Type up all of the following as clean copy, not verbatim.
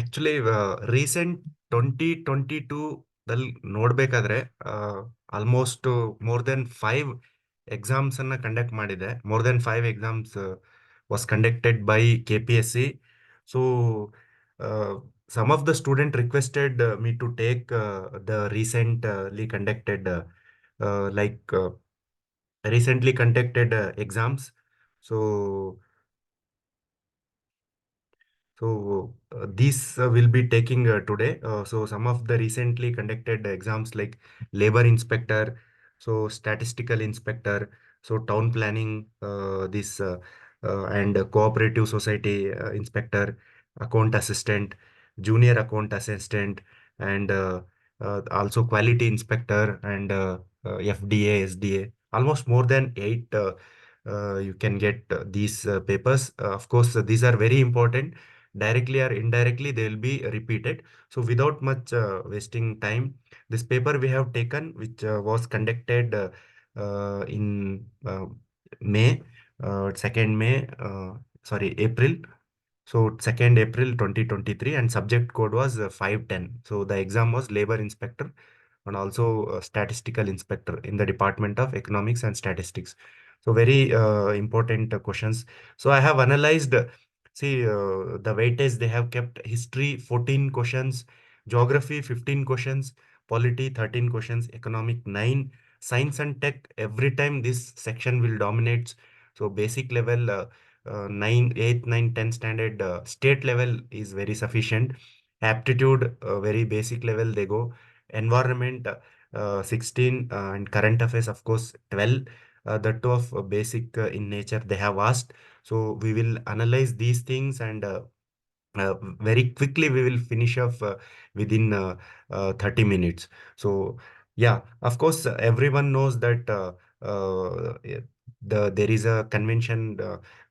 Actually recent 2022 ದಲ್ಲಿ ನೋಡ್ಬೇಕಾದ್ರೆ almost more than 5 exams ಅನ್ನ ಕಂಡಕ್ಟ್ ಮಾಡಿದೆ. More than 5 exams was conducted by KPSC. So some of the student requested me to take the recently conducted like recently conducted exams. So these will be taking today. So some of the recently conducted exams like labor inspector, so statistical inspector, so town planning, this and cooperative society inspector, account assistant, junior account assistant, and also quality inspector and FDA, SDA. Almost more than eight. You can get these papers. Of course, these are very important. Directly or indirectly they will be repeated. So without much wasting time, this paper we have taken, which was conducted in May, 2nd May, sorry, April. So 2nd April 2023, and subject code was 510. So the exam was labor inspector and also statistical inspector in the Department of Economics and Statistics. So very important questions. So I have analyzed, see, the weightage they have kept: history 14 questions, geography 15 questions, polity 13 questions, economic 9, science and tech. Every time this section will dominate. So basic level 9, 8, 9, 10 standard, state level is very sufficient. Aptitude, very basic level they go. Environment 16, and current affairs, of course, 12. That too of basic in nature they have asked. So we will analyze these things, and very quickly we will finish off within 30 minutes. So yeah, of course, everyone knows that there is a convention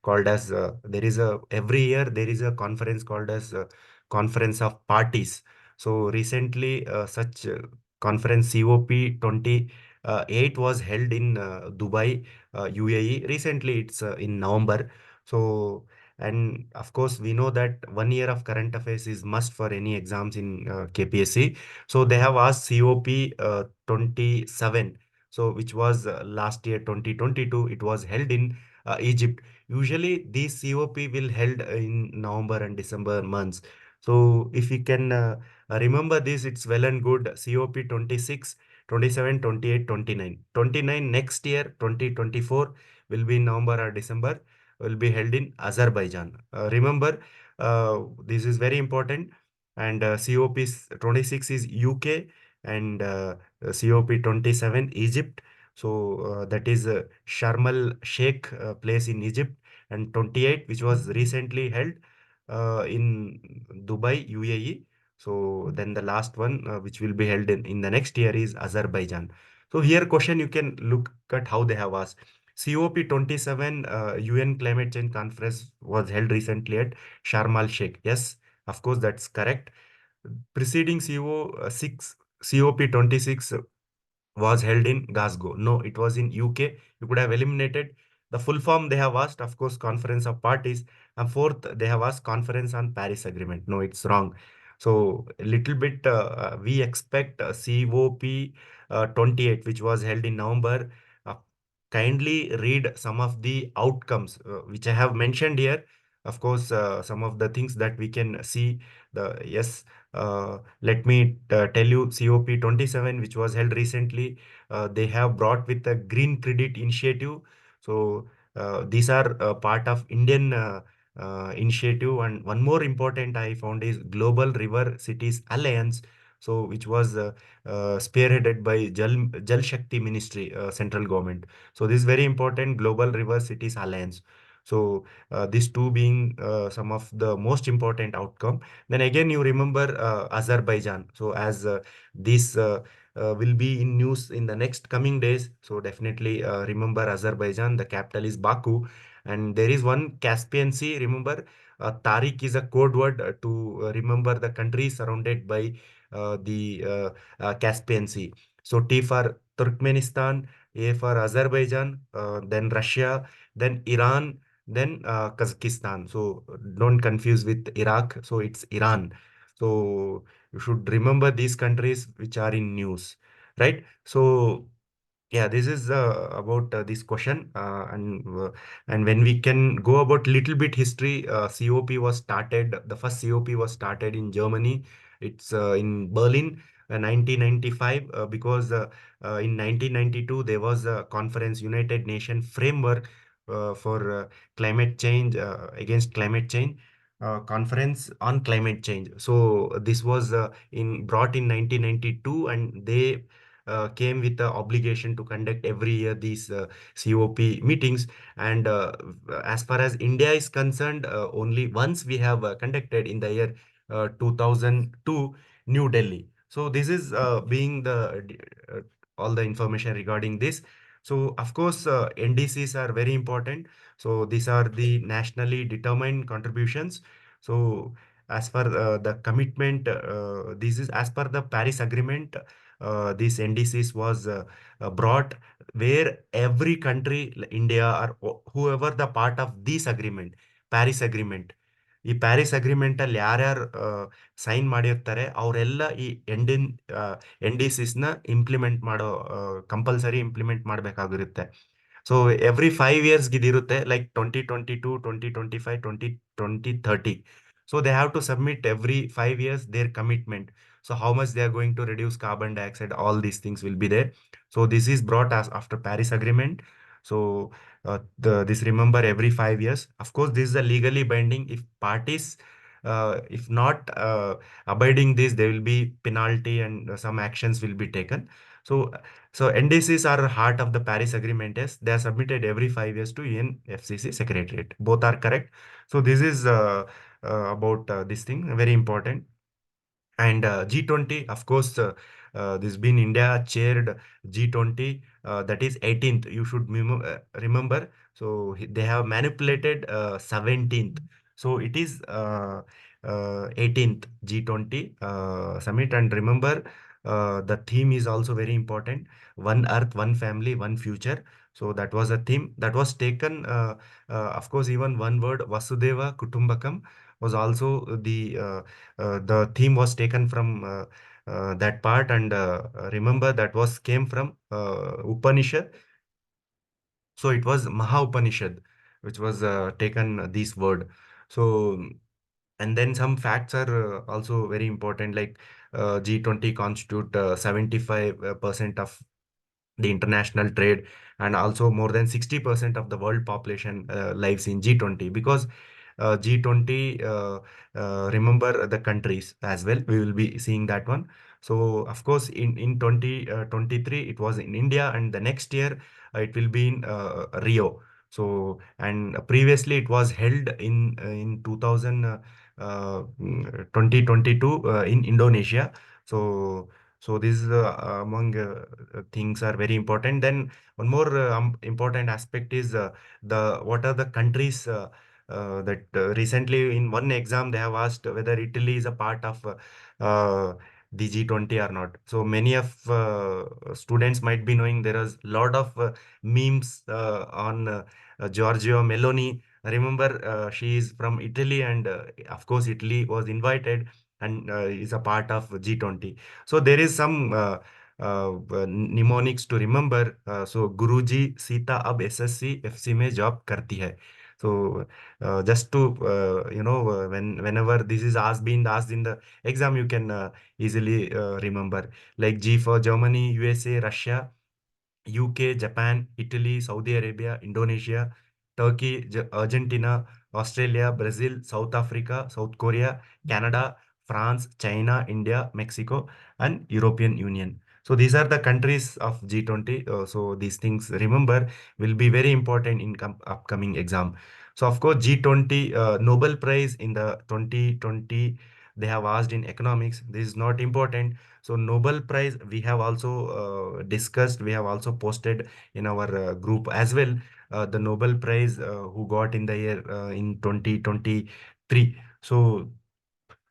called as there is a every year there is a conference called as conference of parties. So recently such conference COP28 was held in Dubai, UAE. Recently it's in November. So, and of course, we know that 1 year of current affairs is must for any exams in KPSC. So they have asked COP 27. So which was last year 2022. It was held in Egypt. Usually these COP will held in November and December months. So if you can remember this, it's well and good. COP 26, 27, 28, 29. 29 next year, 2024, will be in November or December, will be held in Azerbaijan. Remember, this is very important. And COP 26 is UK, and COP 27 Egypt. So that is Sharm el Sheikh place in Egypt, and 28, which was recently held in Dubai, UAE. So then the last one, which will be held in the next year, is Azerbaijan. So here question you can look at how they have asked. COP27 UN Climate Change Conference was held recently at Sharm el Sheikh. Yes, of course, that's correct. Preceding CO6, COP26 was held in Glasgow. No, it was in UK. You could have eliminated the full form they have asked, of course, Conference of Parties. And fourth, they have asked Conference on Paris Agreement. No, it's wrong. So a little bit, we expect COP 28, which was held in November. Uh, Kindly read some of the outcomes which I have mentioned here. Of course, some of the things that we can see. The yes, let me tell you, COP27, which was held recently, they have brought with a green credit initiative. So these are part of Indian initiative. And one more important I found is Global River Cities Alliance. So which was spearheaded by Jal Shakti Ministry, central government. So this is very important, Global River Cities Alliance. So these two being some of the most important outcome. Then again, you remember Azerbaijan. So as this will be in news in the next coming days, so definitely remember Azerbaijan. The capital is Baku, and there is one Caspian Sea. Remember, Tariq is a code word to remember the country surrounded by the Caspian Sea. So T for Turkmenistan, A for Azerbaijan, then Russia, then Iran. then Kazakhstan. So don't confuse with Iraq. So it's Iran. So you should remember these countries which are in news, right? So yeah, this is about this question, and when we can go about little bit history, COP was started. The first COP was started in Germany. It's in Berlin, 1995. Because in 1992 there was a conference, United Nations framework for climate change, against climate change. Conference on climate change. So this was in brought in 1992, and they came with the obligation to conduct every year these COP meetings. And as far as India is concerned, only once we have conducted in the year 2002, New Delhi. So this is being uh, all the information regarding this. So of course, NDCs are very important. So these are the nationally determined contributions. So as per the commitment, this is as per the Paris Agreement. This NDCs was brought, where every country, India or whoever the part of this agreement, Paris Agreement, ಈ Paris agreement ಅಲ್ಲಿ ಯಾರ್ಯಾರು sign ಮಾಡಿರ್ತಾರೆ ಅವರೆಲ್ಲ ಈ N D ಸಿಸ್ ನ implement ಮಾಡೋ, compulsory implement ಮಾಡಬೇಕಾಗಿರುತ್ತೆ. So every 5 years ಇದಿರುತ್ತೆ, like 2022, 2025, 2030. So they have to submit every 5 years their commitment. So how much they are going to reduce carbon dioxide, all these things will be there. So this is brought as after Paris Agreement. So this remember every 5 years. Of course, this is a legally binding. If parties, if not abiding this, there will be penalty and some actions will be taken. So so NDCs are heart of the Paris Agreement. Yes, they are submitted every 5 years to UNFCCC Secretariat. Both are correct. So this is about this thing, very important. And G20, of course, this been India chaired G20, that is 18th. You should remember. So they have manipulated 17th. So it is 18th G20 summit. And remember, the theme is also very important. One Earth, one family, one future. So that was a theme that was taken. Of course, even one word, Vasudeva Kutumbakam, was also the theme was taken from that part. And remember, that was came from Upanishad. So it was Maha Upanishad which was taken this word. So and then some facts are also very important, like G20 constitute 75% of the international trade, and also more than 60% of the world population lives in G20. Because G20, remember the countries as well. We will be seeing that one. So, of course, in 2023, it was in India, and the next year it will be in Rio. So, and previously it was held in 2022 in Indonesia. So, so this is among things are very important. Then one more important aspect is the what are the countries that recently in one exam they have asked whether Italy is a part of the G20 or not. So many of students might be knowing there is a lot of memes on Giorgio Meloni. Remember, she is from Italy, and of course, Italy was invited and is a part of G20. So there is some mnemonics to remember. So Guruji Sita ab SSC FC में job करती है. So just to whenever this is asked in the exam, you can easily remember. Like G for Germany, USA, Russia, UK, Japan, Italy, Saudi Arabia, Indonesia, Turkey, Argentina, Australia, Brazil, South Africa, South Korea, Canada, France, China, India, Mexico, and European Union. So these are the countries of G20. So these things, remember, will be very important in upcoming exam. So of course, G20 Nobel Prize in the 2020, they have asked in economics. This is not important. So Nobel Prize, we have also discussed, we have also posted in our group as well, the Nobel Prize who got in the year in 2023. So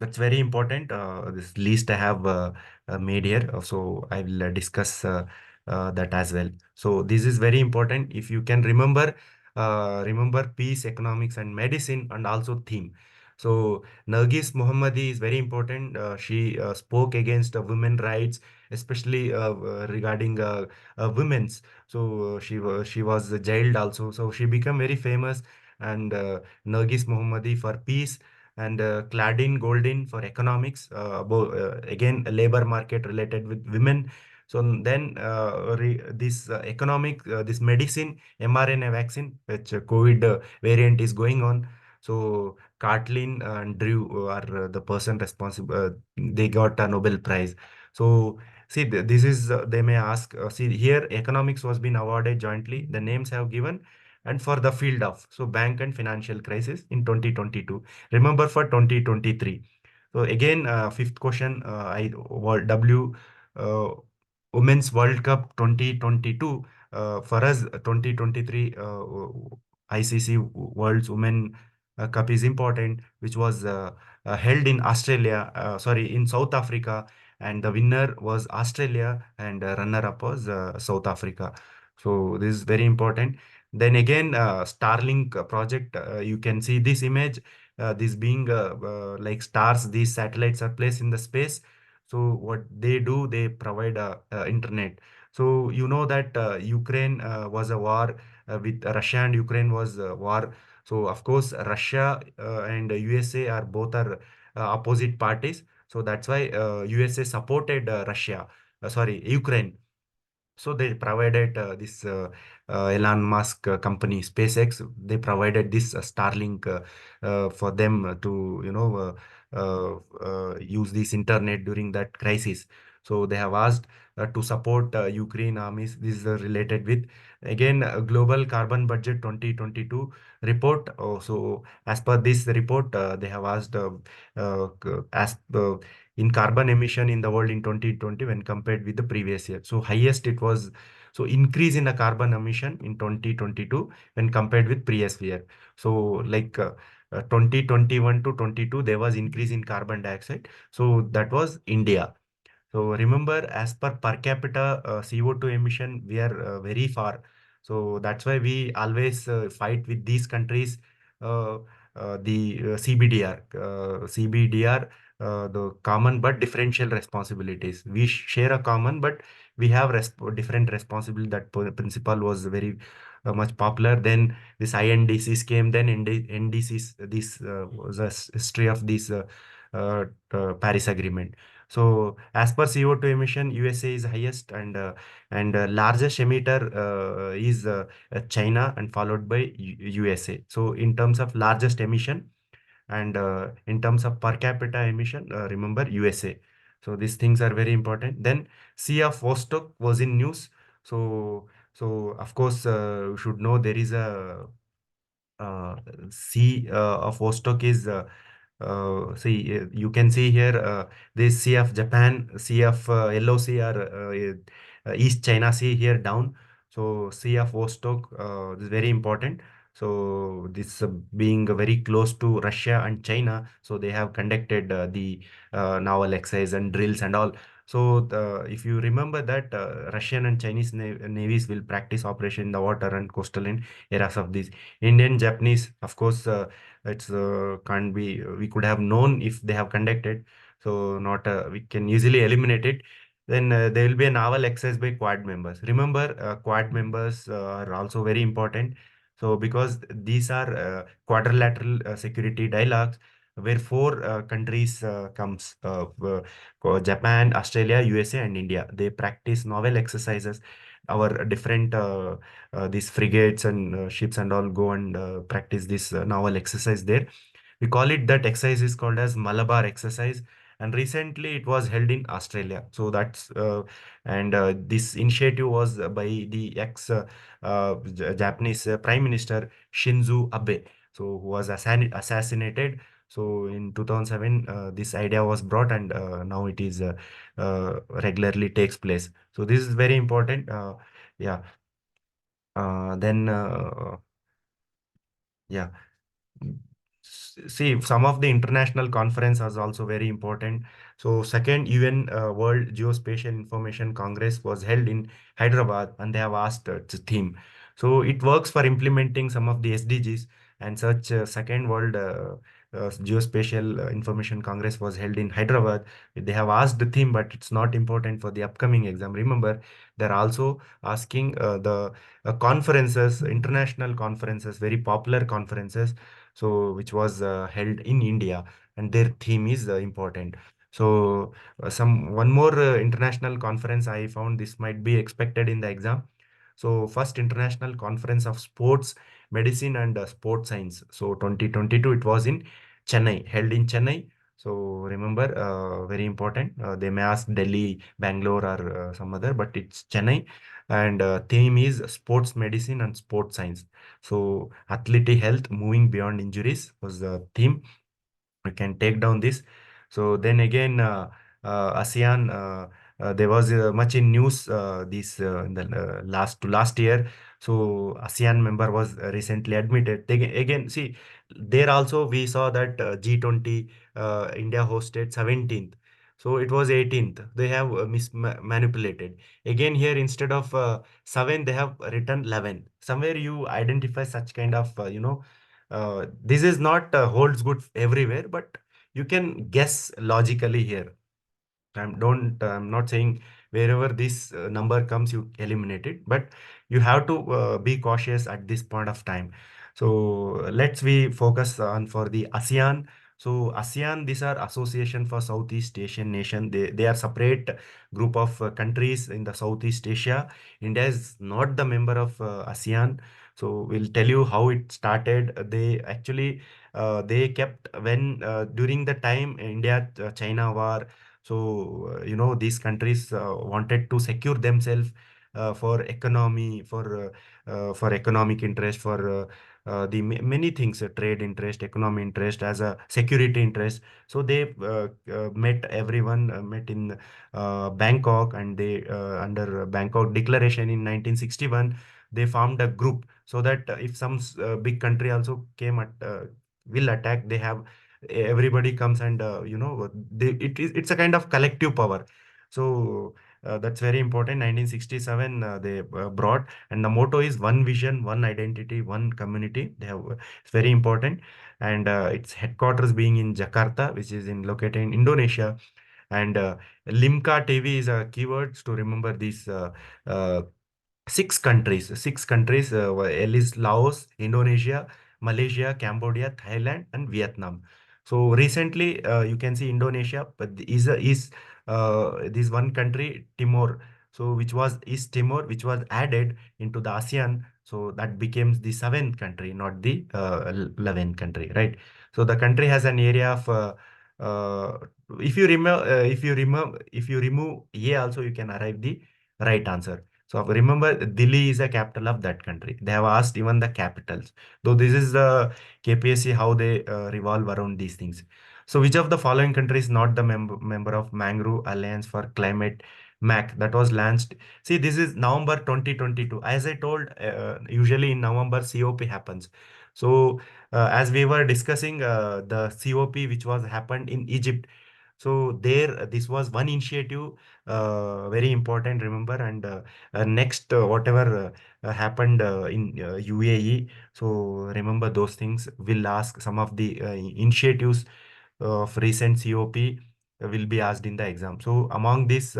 that's very important. This list I have made here. So I will discuss that as well. So this is very important. If you can remember, remember peace, economics, and medicine, and also theme. So Nargis Mohammadi is very important. She spoke against women rights, especially regarding women's. So she was jailed also. So she became very famous. And Nargis Mohammadi for peace, and Claudine Goldin for economics. Again, a labor market related with women. So then this economic, this medicine, mRNA vaccine, which COVID variant is going on. So Kathleen and Drew are the person responsible. They got a Nobel Prize. So see, this is they may ask. See here, economics was been awarded jointly. The names have given, and for the field of so bank and financial crisis in 2022. Remember for 2023. So again, fifth question. W. Uh, Women's World Cup 2022. For us, 2023 ICC World's Women Cup is important, which was held in Australia, sorry, in South Africa, and the winner was Australia, and runner-up was South Africa. So this is very important. Then again, Starlink project, you can see this image, this being like stars, these satellites are placed in the space. So what they do, they provide internet. So you know that Ukraine was a war with Russia, and Ukraine was a war. So of course, Russia and USA are both are opposite parties. So that's why USA supported Russia, sorry, Ukraine. So they provided this Elon Musk company SpaceX. They provided this Starlink for them to use this internet during that crisis. So they have asked to support Ukraine armies. This is related with again Global Carbon Budget 2022 report. So as per this report, they have asked as in carbon emission in the world in 2020 when compared with the previous year. So highest it was, so increase in the carbon emission in 2022 when compared with previous year. So like 2021 to 22 there was increase in carbon dioxide. So that was India. So remember, as per capita CO2 emission, we are very far. So that's why we always fight with these countries. Uh, the CBDR, the common but differential responsibilities. We share a common, but we have different responsibility. That principle was very much popular. Then this INDCs came. Then NDCs. This was a history of this Paris Agreement. So as per CO2 emission, USA is highest, and largest emitter is China, and followed by USA. So in terms of largest emission, and in terms of per capita emission, remember USA. So these things are very important. Then Sea of Vostok was in news. So of course you should know there is a uh, Sea of Vostok is see, you can see here this Sea of Japan, Sea of Yellow Sea, or East China Sea here down. So Sea of Vostok is very important. So this being very close to Russia and China, so they have conducted the naval exercise and drills and all. So if you remember that Russian and Chinese navies will practice operation in the water and coastal areas of this. Indian, Japanese, of course, it's can't be. We could have known if they have conducted. So not we can easily eliminate it. Then there will be a naval exercise by Quad members. Remember, Quad members are also very important. So because these are quadrilateral security dialogues where four countries comes Japan, Australia, USA, and India. They practice naval exercises. Our different these frigates and ships and all go and practice this naval exercise there. We call it, that exercise is called as Malabar exercise, and recently it was held in Australia. So that's and this initiative was by the Japanese Prime Minister Shinzo Abe, so who was assassinated. So in 2007, this idea was brought, and now it is regularly takes place. So this is very important. Yeah. Then yeah. See, some of the international conference is also very important. So second UN World Geospatial Information Congress was held in Hyderabad, and they have asked its theme. So it works for implementing some of the SDGs. And such Second World Geospatial Information Congress was held in Hyderabad. They have asked the theme, but it's not important for the upcoming exam. Remember, they're also asking the conferences, international conferences, very popular conferences, so which was held in India, and their theme is important. So some one more international conference I found this might be expected in the exam. So first international conference of sports medicine and sports science. So 2022 it was in Chennai, held in Chennai. So remember, very important. They may ask Delhi, Bangalore, or some other, but it's Chennai. And theme is sports medicine and sports science. So athletic health, moving beyond injuries was the theme. We can take down this. So then again, ASEAN, there was much in news this in the last year. So ASEAN member was recently admitted. Again, see, there also we saw that G20 India hosted 17th. So it was 18th. They have manipulated. Again here, instead of 7, they have written 11. Somewhere you identify such kind of, this is not holds good everywhere, but you can guess logically here. I'm not saying wherever this number comes, you eliminate it, but you have to be cautious at this point of time. So let's we focus on for the ASEAN. So ASEAN, these are Association for Southeast Asian Nation. They are separate group of countries in the Southeast Asia. India is not the member of ASEAN. So we'll tell you how it started. They actually they kept when during the time India China war. So, these countries wanted to secure themselves for economy, for economic interest, for the many things, trade interest, economy interest, as a security interest. So they met everyone, met in Bangkok, and they under Bangkok Declaration in 1961, they formed a group so that if some big country also came at will attack, they have everybody comes and it's a kind of collective power. So that's very important. 1967 they brought, and the motto is one vision, one identity, one community. They have it's very important. And its headquarters being in Jakarta, which is in located in Indonesia. And Limca TV is a keywords to remember these uh, six countries L is Laos, Indonesia, Malaysia, Cambodia, Thailand, and Vietnam. So recently, you can see Indonesia, but is this one country, Timor. So which was East Timor, which was added into the ASEAN. So that becomes the seventh country, not the 11th country, right? So the country has an area of uh, if you remove A also, you can arrive the right answer. So remember, Delhi is a capital of that country. They have asked even the capitals. Though this is the KPSC, how they revolve around these things. So which of the following countries is not the member of Mangrove Alliance for Climate MAC that was launched? See, this is November 2022. As I told, usually in November COP happens. So as we were discussing the COP which was happened in Egypt. So there, this was one initiative, very important. Remember, and next, whatever happened in UAE. So remember those things. We'll ask some of the initiatives of recent COP will be asked in the exam. So among this,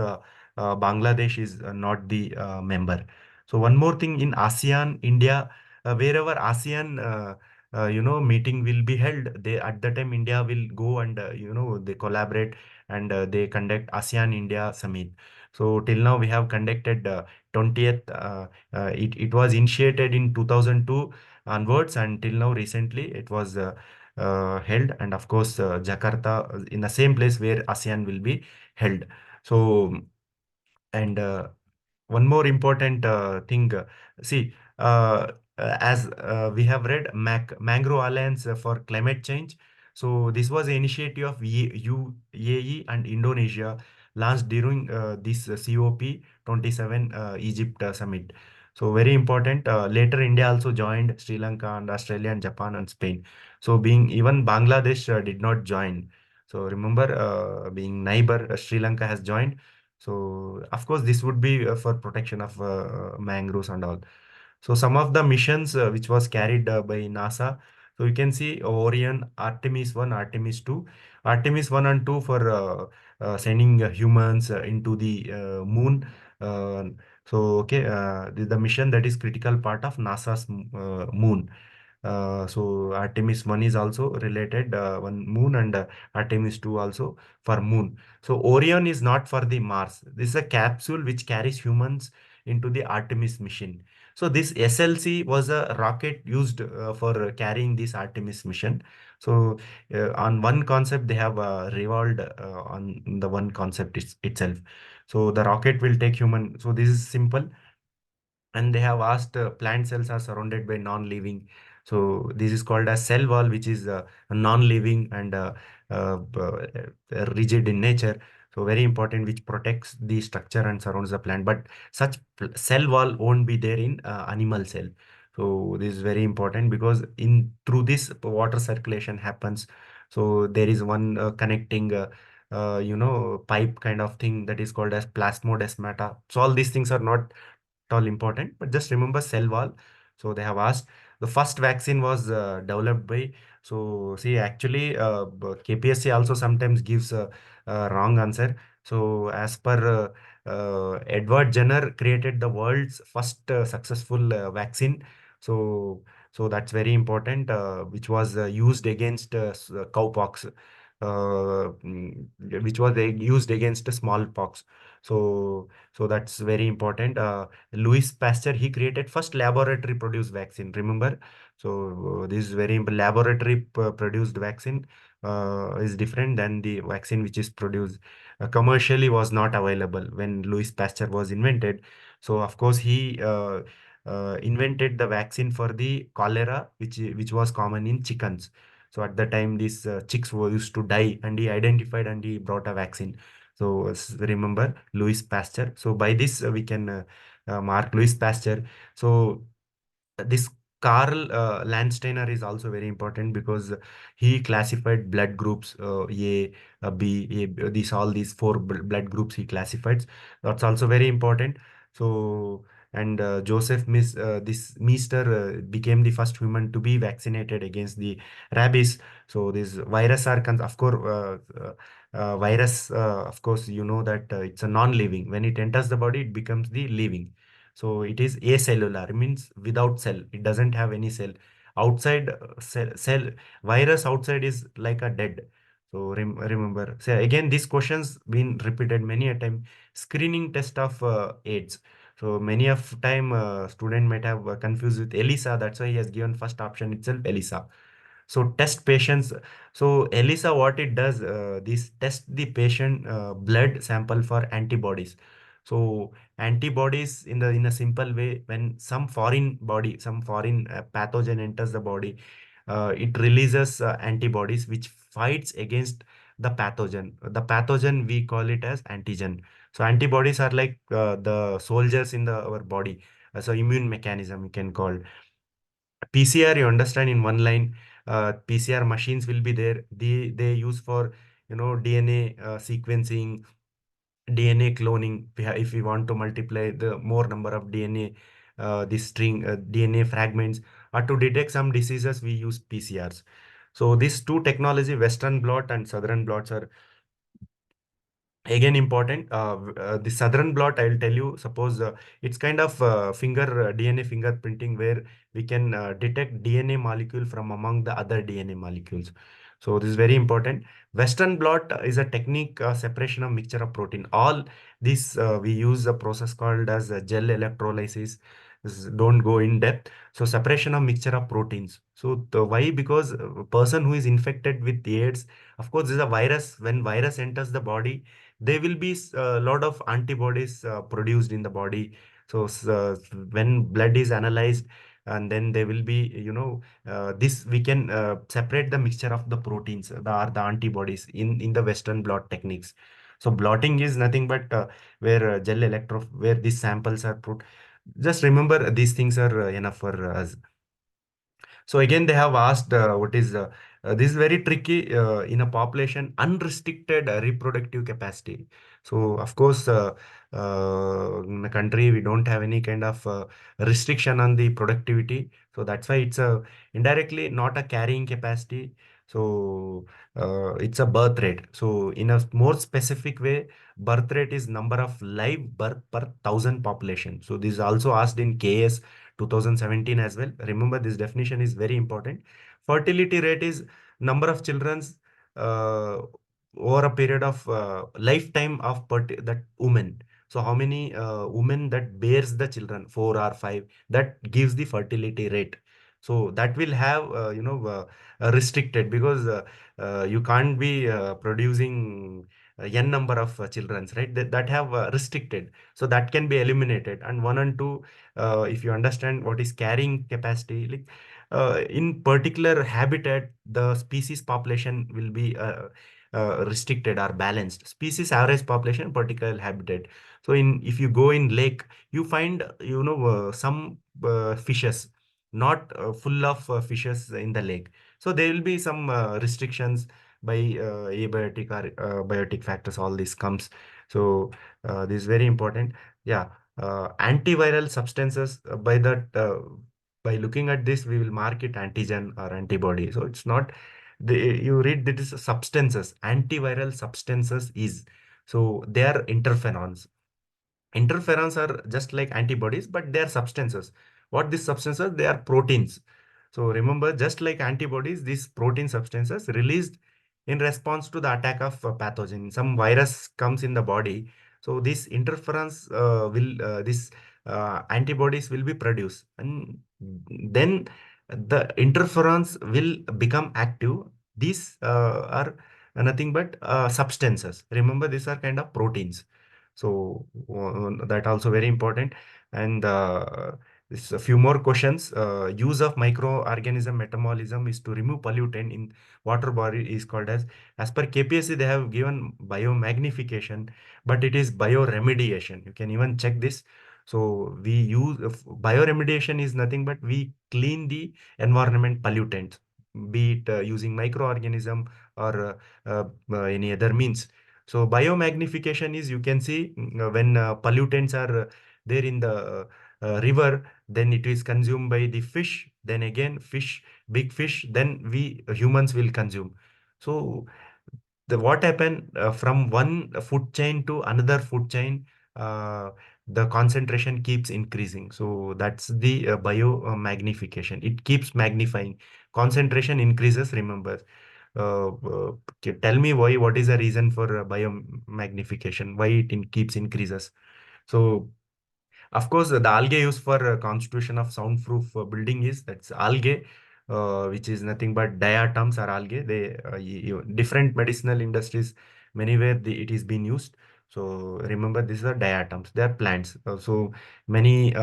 Bangladesh is not the member. So one more thing in ASEAN, India, wherever ASEAN meeting will be held, they at the time India will go and they collaborate, and they conduct ASEAN India summit. So till now we have conducted 20th. It was initiated in 2002 onwards, and till now recently it was held, and of course Jakarta in the same place where ASEAN will be held. So and one more important thing, see, as we have read Mangrove Alliance for Climate Change. So this was an initiative of UAE and Indonesia launched during this COP 27 Egypt summit. So very important. Later, India also joined Sri Lanka and Australia and Japan and Spain. So being even Bangladesh did not join. So remember, being neighbor, Sri Lanka has joined. So of course, this would be for protection of mangroves and all. So some of the missions which was carried by NASA. So you can see Orion, Artemis 1, Artemis 2. Artemis 1 and 2 for sending humans into the moon. Uh, the mission that is critical part of NASA's moon. So Artemis 1 is also related one moon, and Artemis 2 also for moon. So Orion is not for the Mars. This is a capsule which carries humans into the Artemis mission. So this SLC was a rocket used for carrying this Artemis mission. So on one concept they have revolved on the one concept itself. So the rocket will take human. So this is simple, and they have asked plant cells are surrounded by non-living. So this is called as cell wall, which is non-living and rigid in nature. So very important, which protects the structure and surrounds the plant. But such cell wall won't be there in animal cell. So this is very important because in through this water circulation happens. So there is one connecting pipe kind of thing that is called as plasmodesmata. So all these things are not all important, but just remember cell wall. So they have asked, the first vaccine was developed by. So see, actually, KPSC also sometimes gives a wrong answer. So as per Edward Jenner created the world's first successful vaccine. So that's very important, which was used against cowpox, which was used against smallpox. So that's very important. Louis Pasteur, he created first laboratory produced vaccine. Remember, so this is very laboratory produced vaccine is different than the vaccine which is produced commercially was not available when Louis Pasteur was invented. So of course he invented the vaccine for the cholera, which was common in chickens. So at the time, these chicks were used to die, and he identified and he brought a vaccine. So remember Louis Pasteur. So by this we can mark Louis Pasteur. So this Carl Landsteiner is also very important because he classified blood groups A, B, A, these all these four blood groups he classified. That's also very important. So and this Meester became the first human to be vaccinated against the rabies. So this virus are of course virus of course you know that it's a non-living. When it enters the body, it becomes the living. So it is acellular, means without cell. It doesn't have any cell. Outside cell virus outside is like a dead. So remember. So again, these questions been repeated many a time. Screening test of AIDS. So many of time student might have confused with ELISA. That's why he has given first option itself ELISA. So test patients. So ELISA, what it does, this test the patient blood sample for antibodies. So antibodies in a simple way, when some foreign pathogen enters the body, it releases antibodies which fights against the pathogen. The pathogen we call it as antigen. So antibodies are like the soldiers in our body. So immune mechanism you can call. PCR, you understand in one line. PCR machines will be there. They use for DNA sequencing, DNA cloning. If we want to multiply the more number of DNA, this string DNA fragments, or to detect some diseases, we use PCRs. So these two technology, Western blot and Southern blots, are again important. The southern blot, I will tell you, suppose it's kind of DNA fingerprinting, where we can detect DNA molecule from among the other DNA molecules. So this is very important. Western blot is a technique, separation of mixture of protein. All this we use a process called as gel electrolysis. Don't go in depth. So separation of mixture of proteins. So why? Because a person who is infected with AIDS, of course, this is a virus. When virus enters the body, there will be a lot of antibodies produced in the body. So when blood is analyzed, and then there will be this we can separate the mixture of the proteins, the antibodies in the Western blot techniques. So blotting is nothing but where gel electro where these samples are put. Just remember these things are enough for us. So again, they have asked what is This is very tricky in a population unrestricted reproductive capacity. So of course, in the country we don't have any kind of restriction on the productivity. So that's why it's a indirectly not a carrying capacity. So it's a birth rate. So in a more specific way, birth rate is number of live birth per thousand population. So this is also asked in KS 2017 as well. Remember, this definition is very important. Fertility rate is number of children's uh, over a period of lifetime of that woman. So how many women that bears the children, four or five, that gives the fertility rate. So that will have restricted, because you can't be producing n number of childrens, right? That have restricted. So that can be eliminated. And one and two, if you understand what is carrying capacity, like in particular habitat, the species population will be restricted or balanced. Species average population, particular habitat. So in if you go in lake, you find some fishes, not full of fishes in the lake. So there will be some restrictions by abiotic or biotic factors. All this comes. So this is very important. Yeah. Antiviral substances, by looking at this, we will mark it antigen or antibody. So it's not you read that is substances, antiviral substances is, so they are interferons. Interferons are just like antibodies, but they are substances. What these substances? They are proteins. So remember, just like antibodies, these protein substances released in response to the attack of pathogen. Some virus comes in the body. So these interferons will this antibodies will be produced, and then the interferons will become active. These are nothing but substances. Remember, these are kind of proteins. So that also very important. And this a few more questions. Use of microorganism metabolism is to remove pollutant in water body is called as per KPSC, they have given biomagnification, but it is bioremediation. You can even check this. So we use bioremediation is nothing but we clean the environment pollutants, be it using microorganism or any other means. So biomagnification is, you can see, when pollutants are there in the river, then it is consumed by the fish, then again fish, big fish, then we humans will consume. So the what happened from one food chain to another food chain, uh, the concentration keeps increasing. So that's the biomagnification. It keeps magnifying. Concentration increases, remember. Okay, tell me why, what is the reason for biomagnification, why it keeps increases. So of course, the algae used for constitution of soundproof building is, that's algae, which is nothing but diatoms or algae. They different medicinal industries, many where it is being used. So remember, these are diatoms. They are plants. So many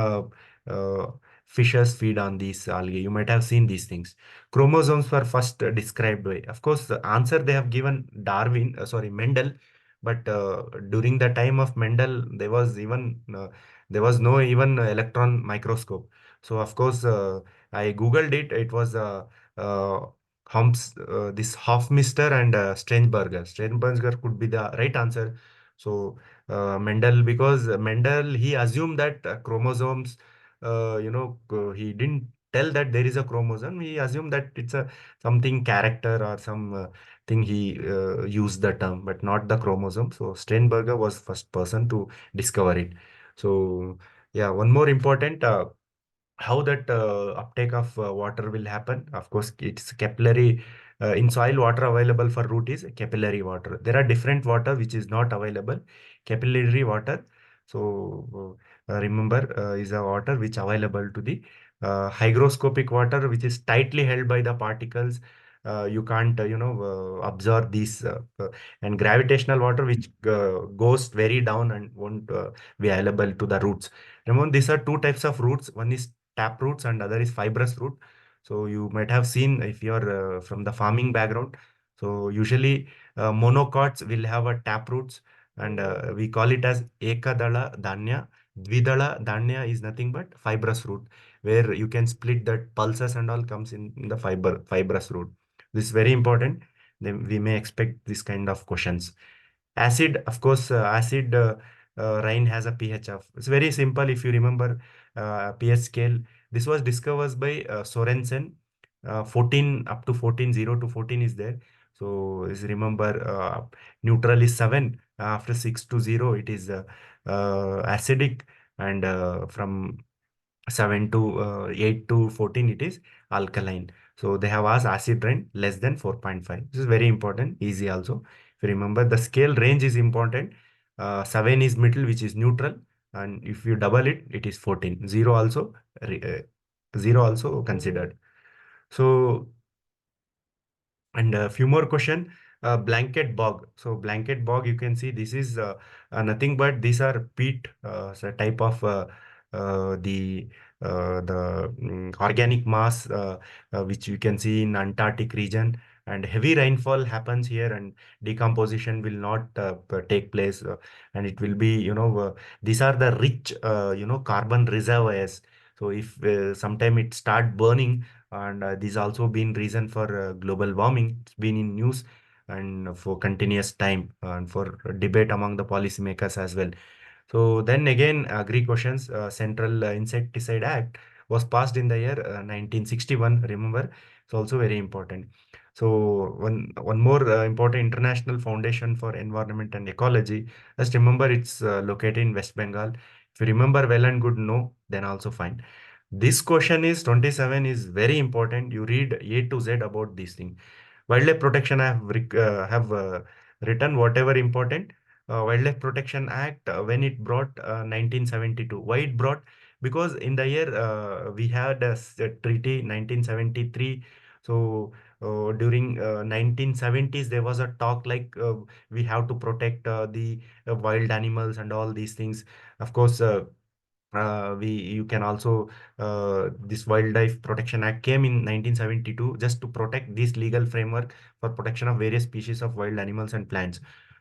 fishes feed on these algae. You might have seen these things. Chromosomes were first described by, of course, the answer they have given Darwin, sorry, Mendel. But during the time of Mendel, there was no even electron microscope. So of course, I googled it. It was this Hofmeister and Sternberger. Sternberger could be the right answer. So Mendel, because Mendel, he assumed that chromosomes, he didn't tell that there is a chromosome. He assumed that it's a something character or some thing. He used the term, but not the chromosome. So Sternberger was first person to discover it. So yeah, one more important, how that uptake of water will happen. Of course, it's capillary. In soil, water available for root is capillary water. There are different water which is not available. Capillary water. So remember, is a water which available to the hygroscopic water, which is tightly held by the particles. You can't, absorb these, and gravitational water, which goes very down and won't be available to the roots. Remember, these are two types of roots. One is tap roots and other is fibrous root. So you might have seen, if you're from the farming background. So usually monocots will have a tap roots, and we call it as ekadala dhanya. Dvidala dhanya is nothing but fibrous root, where you can split that pulses and all comes in the fibrous root. This is very important. Then we may expect this kind of questions. Acid, of course, acid rain has a pH of. It's very simple if you remember pH scale. This was discovered by Sorensen. 14 up to 14, 0 to 14 is there. So is remember neutral is 7. After 6 to 0, it is acidic, and from 7 to 8 to 14 it is alkaline. So they have asked acid rain less than 4.5. This is very important, easy also. If you remember, the scale range is important. 7 is middle, which is neutral, and if you double it, it is 14. 0 also, 0 also considered. So, and a few more question. Blanket bog. So blanket bog, you can see this is nothing but these are peat, so type of the organic mass which you can see in Antarctic region. And heavy rainfall happens here, and decomposition will not take place, and it will be, these are the rich, carbon reservoirs. So if sometime it start burning, and this also been reason for global warming. It's been in news and for continuous time, and for debate among the policymakers as well. So then again, agri questions. Central Insecticide Act was passed in the year 1961. Remember, it's also very important. So one more important international foundation for environment and ecology. Just remember, it's located in West Bengal. If you remember well and good, no, then also fine. This question is 27 is very important. You read A to Z about this thing. Wildlife protection, I have written whatever important. Wildlife Protection Act, when it brought 1972. Why it brought? Because in the year we had a treaty 1973. So during 1970s, there was a talk like we have to protect the wild animals and all these things. Of course, we you can also this Wildlife Protection Act came in 1972 just to protect this legal framework for protection of various species of wild animals and plants.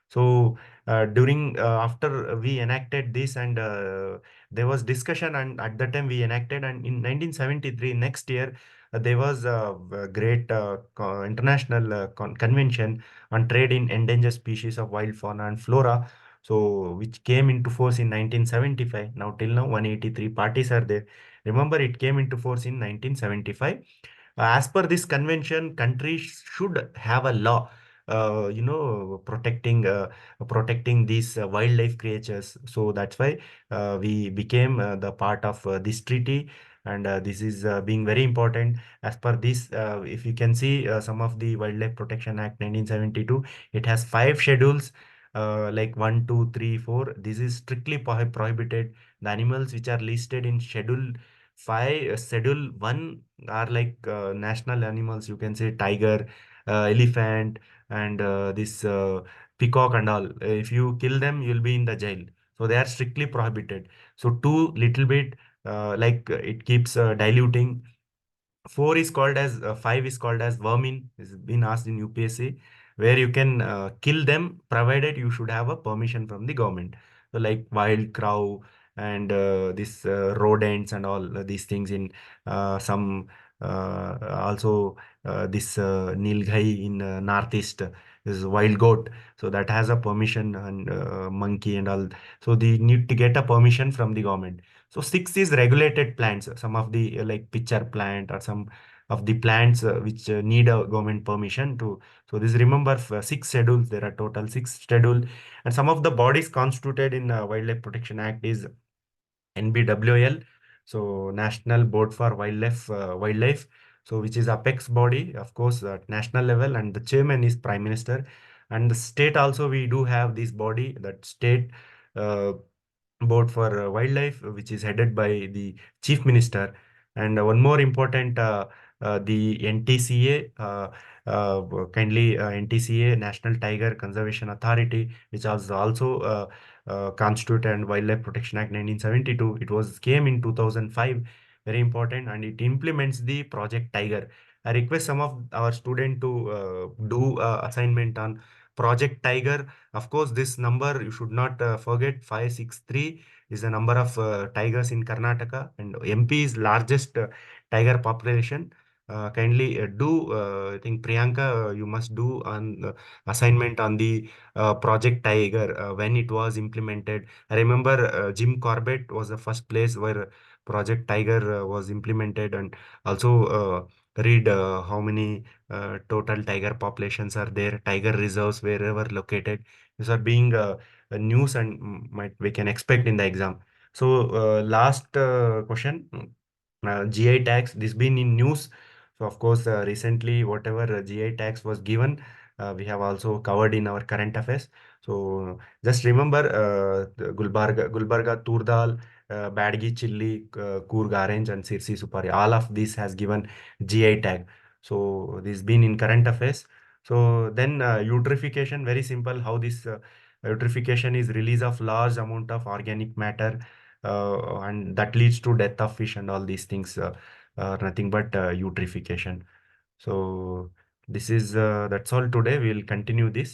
So during after we enacted this, and there was discussion, and at that time we enacted, and in 1973 next year there was a great international convention on trade in endangered species of wild fauna and flora, so which came into force in 1975. Now till now 183 parties are there. Remember, it came into force in 1975. As per this convention, countries should have a law, protecting these wildlife creatures. So that's why we became the part of this treaty, and this is being very important. As per this, if you can see some of the Wildlife Protection Act 1972, it has five schedules, like 1, 2, 3, 4. This is strictly prohibited. The animals which are listed in Schedule 5, Schedule 1 are like national animals. You can say tiger, elephant, and this peacock and all. If you kill them, you'll be in the jail. So they are strictly prohibited. So two little bit, it keeps diluting. Four is called as five is called as vermin. It's been asked in UPSC, where you can kill them provided you should have a permission from the government. So like wild crow and this rodents and all these things in some also this nilgai in northeast is wild goat. So that has a permission, and monkey and all. So they need to get a permission from the government. So six is regulated plants. Some of the like pitcher plant or some of the plants which need a government permission to. So this remember six schedules. There are total six schedule, and some of the bodies constituted in Wildlife Protection Act is NBWL, so National Board for Wildlife, so which is apex body, of course, at national level, and the chairman is Prime Minister. And the state also, we do have this body, that state uh, board for wildlife, which is headed by the chief minister. And one more important, the NTCA, kindly NTCA, National Tiger Conservation Authority, which was also Constituted and Wildlife Protection Act 1972. It was came in 2005, very important, and it implements the Project Tiger. I request some of our students to do assignment on Project Tiger. Of course, this number you should not forget. 563 is the number of tigers in Karnataka, and MP is largest tiger population. kindly do. I think Priyanka, you must do an assignment on the Project Tiger when it was implemented. I remember Jim Corbett was the first place where Project Tiger was implemented, and also read how many total tiger populations are there, tiger reserves wherever located. These are being news and might we can expect in the exam. So last question, GI tax. This been in news. So of course, recently whatever GI tax was given, we have also covered in our current affairs. So just remember, Gulbarga Tur Dal, Badgi chilli, Coorg orange, and Sirsi supari. All of this has given GI tag. So this been in current affairs. So then eutrophication, very simple. How this eutrophication is release of large amount of organic matter, and that leads to death of fish and all these things. Nothing but eutrophication. So this is that's all today. We'll continue this.